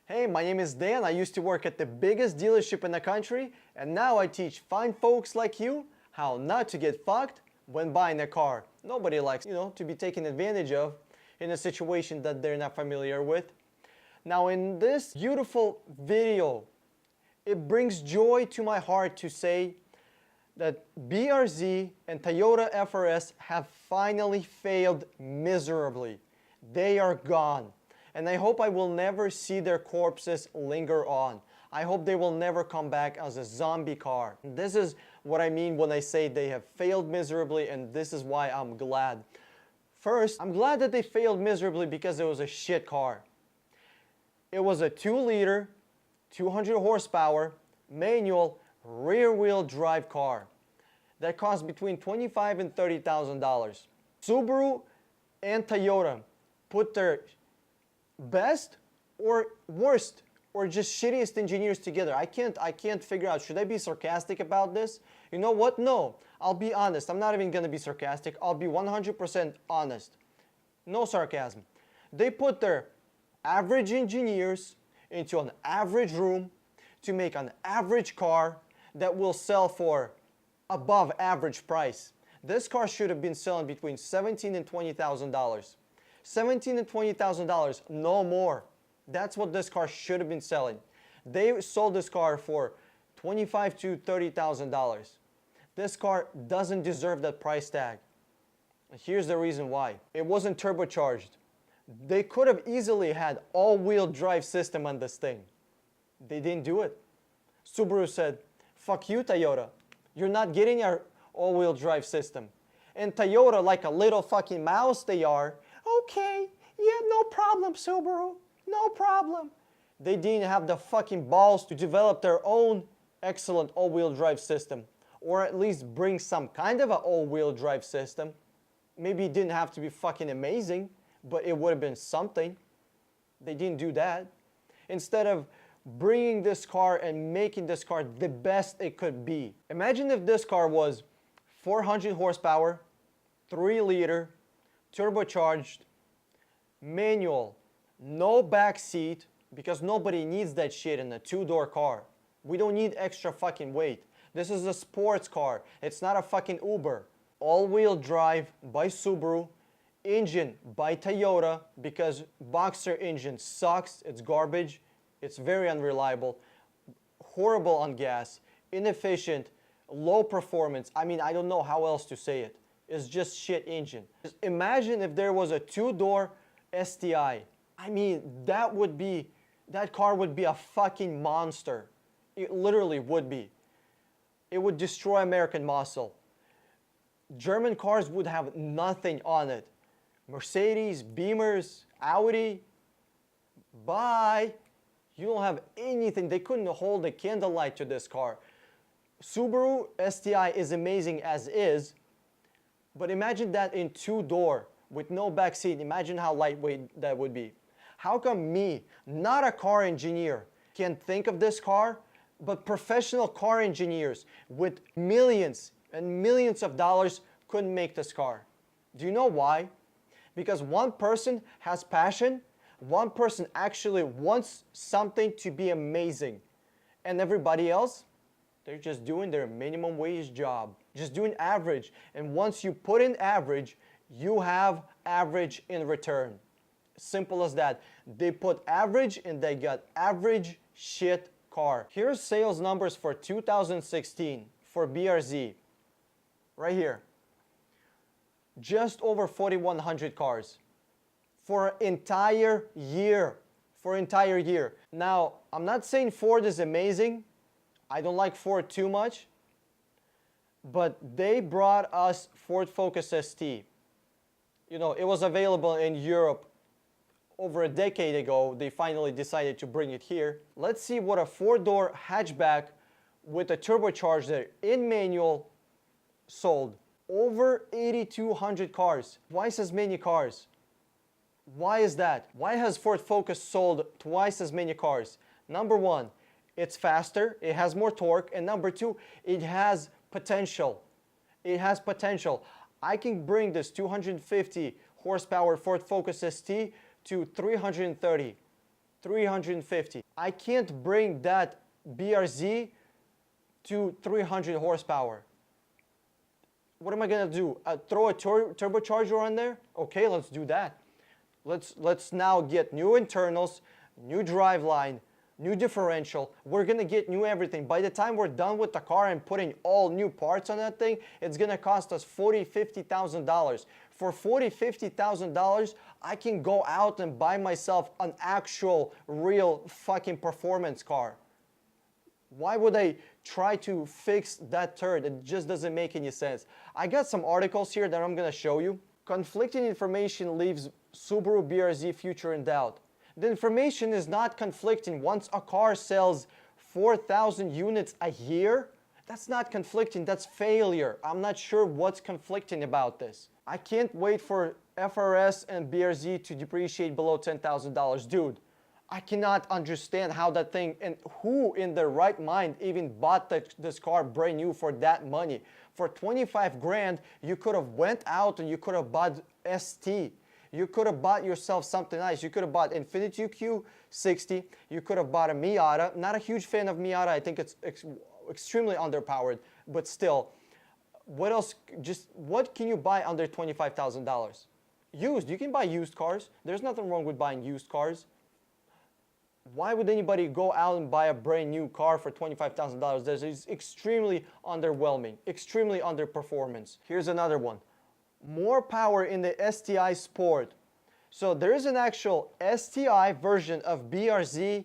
Hey, my name is Dan. I used to work at the biggest dealership in the country, and now I teach fine folks like you how not to get fucked when buying a car. Nobody likes, to be taken advantage of in a situation that they're not familiar with. Now, in this beautiful video, it brings joy to my heart to say that BRZ and Toyota FRS have finally failed miserably. They are gone. And I hope I will never see their corpses linger on. I hope they will never come back as a zombie car. This is what I mean when I say they have failed miserably, and this is why I'm glad. First, I'm glad that they failed miserably because it was a shit car. It was a 2-liter, 200 horsepower, manual, rear-wheel drive car that cost between $25,000 and $30,000. Subaru and Toyota put their best or worst or just shittiest engineers together. I can't figure out, should I be sarcastic about this? You know what? No, I'll be honest. I'm not even gonna be sarcastic. I'll be 100% honest. No sarcasm. They put their average engineers into an average room to make an average car that will sell for above average price. This car should have been selling between $17,000 and $20,000. $17,000 and $20,000, no more. That's what this car should have been selling. They sold this car for $25,000 to $30,000. This car doesn't deserve that price tag. Here's the reason why. It wasn't turbocharged. They could have easily had all-wheel drive system on this thing. They didn't do it. Subaru said, fuck you, Toyota. You're not getting our all-wheel drive system. And Toyota, like a little fucking mouse they are, okay, yeah, no problem, Subaru, no problem. They didn't have the fucking balls to develop their own excellent all-wheel drive system, or at least bring some kind of an all-wheel drive system. Maybe it didn't have to be fucking amazing, but it would have been something. They didn't do that. Instead of bringing this car and making this car the best it could be. Imagine if this car was 400 horsepower, 3-liter, turbocharged, manual, no back seat, because nobody needs that shit in a 2-door car. We don't need extra fucking weight. This is a sports car. It's not a fucking Uber. All-wheel drive by Subaru, engine by Toyota, because Boxer engine sucks, it's garbage, it's very unreliable, horrible on gas, inefficient, low performance. I mean, I don't know how else to say it. It's just shit engine. Just imagine if there was a 2-door STI. I mean, that car would be a fucking monster. It literally would be. It would destroy American muscle. German cars would have nothing on it. Mercedes, Beamers, Audi, bye. You don't have anything. They couldn't hold a candlelight to this car. Subaru STI is amazing as is, but imagine that in 2-door with no back seat. Imagine how lightweight that would be. How come me, not a car engineer, can think of this car, but professional car engineers with millions and millions of dollars couldn't make this car? Do you know why? Because one person has passion, one person actually wants something to be amazing, and everybody else, they're just doing their minimum wage job, just doing average. And once you put in average, you have average in return. Simple as that. They put average and they got average shit car. Here's sales numbers for 2016 for BRZ. Right here. Just over 4,100 cars. For an entire year. For an entire year. Now, I'm not saying Ford is amazing. I don't like Ford too much, but they brought us Ford Focus ST. You know, it was available in Europe over a decade ago. They finally decided to bring it here. Let's see what a 4-door hatchback with a turbocharger in manual sold. Over 8,200 cars, twice as many cars. Why is that? Why has Ford Focus sold twice as many cars? Number one, it's faster, it has more torque, and number two, it has potential. It has potential. I can bring this 250 horsepower Ford Focus ST to 330, 350. I can't bring that BRZ to 300 horsepower. What am I gonna do? Throw a turbocharger on there? Okay, let's do that. Let's now get new internals, new driveline, new differential. We're gonna get new everything. By the time we're done with the car and putting all new parts on that thing, it's gonna cost us $40,000-$50,000. For $40,000-$50,000, I can go out and buy myself an actual, real fucking performance car. Why would I try to fix that turd? It just doesn't make any sense. I got some articles here that I'm gonna show you. Conflicting information leaves Subaru BRZ future in doubt. The information is not conflicting. Once a car sells 4,000 units a year, that's not conflicting, that's failure. I'm not sure what's conflicting about this. I can't wait for FRS and BRZ to depreciate below $10,000. Dude, I cannot understand how that thing, and who in their right mind even bought this car brand new for that money. For 25 grand, you could have went out and you could have bought ST. You could have bought yourself something nice. You could have bought Infiniti Q60. You could have bought a Miata. Not a huge fan of Miata. I think it's extremely underpowered, but still. What else? Just what can you buy under $25,000? Used. You can buy used cars. There's nothing wrong with buying used cars. Why would anybody go out and buy a brand new car for $25,000? This is extremely underwhelming, extremely underperformance. Here's another one. More power in the STI Sport. So there is an actual STI version of BRZ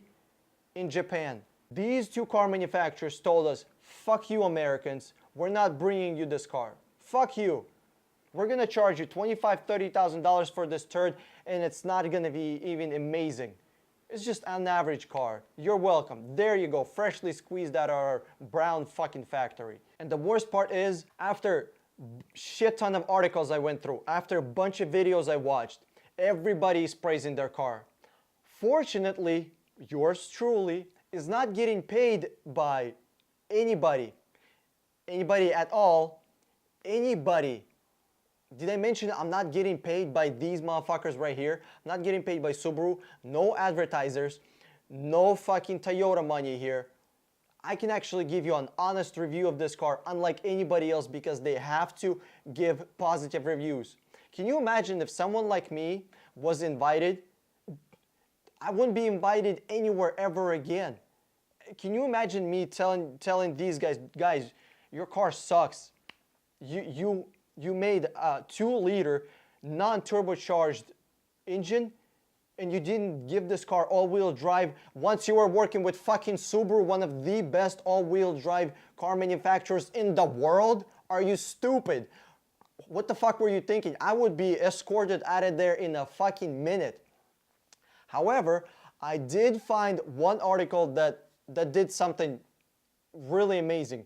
in Japan. These two car manufacturers told us, fuck you Americans, we're not bringing you this car. Fuck you. We're gonna charge you $25,000, $30,000 for this turd, and it's not gonna be even amazing. It's just an average car. You're welcome. There you go, freshly squeezed out of our brown fucking factory. And the worst part is, after shit ton of articles I went through, after a bunch of videos I watched, everybody is praising their car. Fortunately, yours truly is not getting paid by anybody at all, anybody. Did I mention I'm not getting paid by these motherfuckers right here? I'm not getting paid by Subaru, no advertisers, no fucking Toyota money here. I can actually give you an honest review of this car unlike anybody else because they have to give positive reviews. Can you imagine if someone like me was invited? I wouldn't be invited anywhere ever again. Can you imagine me telling these guys, your car sucks. You made a 2-liter non-turbocharged engine and you didn't give this car all-wheel drive once you were working with fucking Subaru, one of the best all-wheel drive car manufacturers in the world? Are you stupid? What the fuck were you thinking? I would be escorted out of there in a fucking minute. However, I did find one article that did something really amazing.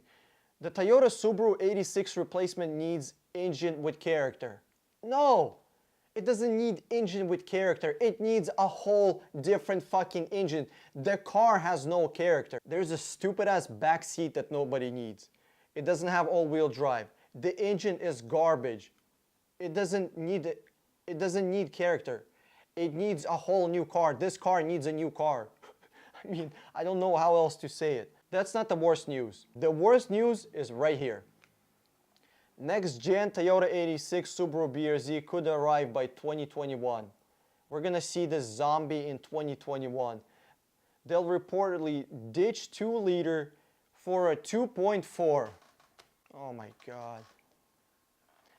The Toyota Subaru 86 replacement needs engine with character. No, it doesn't need engine with character. It needs a whole different fucking engine. The car has no character. There's a stupid ass back seat that nobody needs. It doesn't have all-wheel drive. The engine is garbage. It doesn't need character. It needs a whole new car. This car needs a new car. I mean, I don't know how else to say it. That's not the worst news. The worst news is right here. Next gen Toyota 86 Subaru BRZ could arrive by 2021. We're gonna see this zombie in 2021. They'll reportedly ditch 2-liter for a 2.4. Oh my God.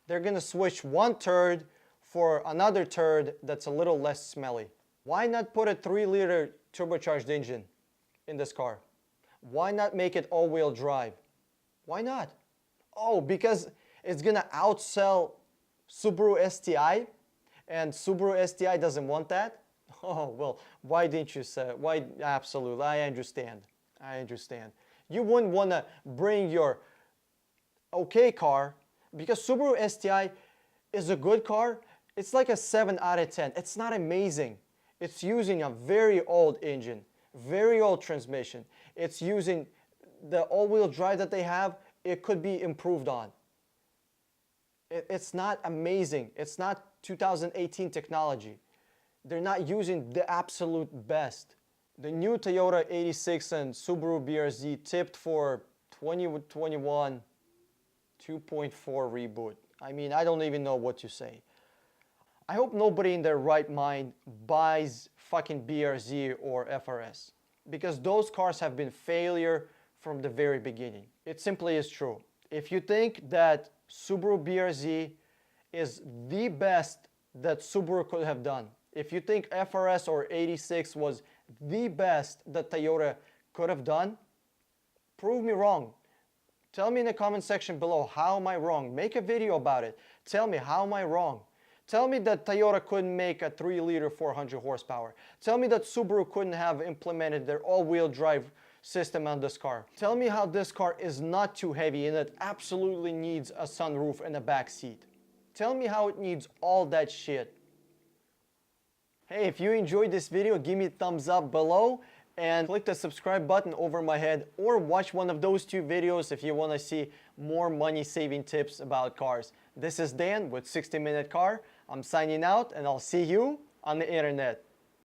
They're gonna switch one turd for another turd that's a little less smelly. Why not put a 3-liter turbocharged engine in this car? Why not make it all-wheel drive? Why not? Oh, because it's gonna outsell Subaru STI, and Subaru STI doesn't want that? Oh, well, why didn't you say? Why? Absolutely, I understand. I understand. You wouldn't wanna bring your okay car, because Subaru STI is a good car. It's like a 7 out of 10. It's not amazing. It's using a very old engine, very old transmission. It's using the all-wheel drive that they have. It could be improved on. It's not amazing. It's not 2018 technology. They're not using the absolute best. The new Toyota 86 and Subaru BRZ tipped for 2021 2.4 reboot. I mean, I don't even know what to say. I hope nobody in their right mind buys fucking BRZ or FRS, because those cars have been failure from the very beginning. It simply is true. If you think that Subaru BRZ is the best that Subaru could have done, if you think FRS or 86 was the best that Toyota could have done, prove me wrong. Tell me in the comment section below, how am I wrong? Make a video about it. Tell me, how am I wrong? Tell me that Toyota couldn't make a 3-liter 400 horsepower. Tell me that Subaru couldn't have implemented their all-wheel drive system on this car. Tell me how this car is not too heavy and it absolutely needs a sunroof and a back seat. Tell me how it needs all that shit. Hey, if you enjoyed this video, give me a thumbs up below and click the subscribe button over my head, or watch one of those 2 videos if you want to see more money-saving tips about cars. This is Dan with 60 Minute Car. I'm signing out and I'll see you on the internet.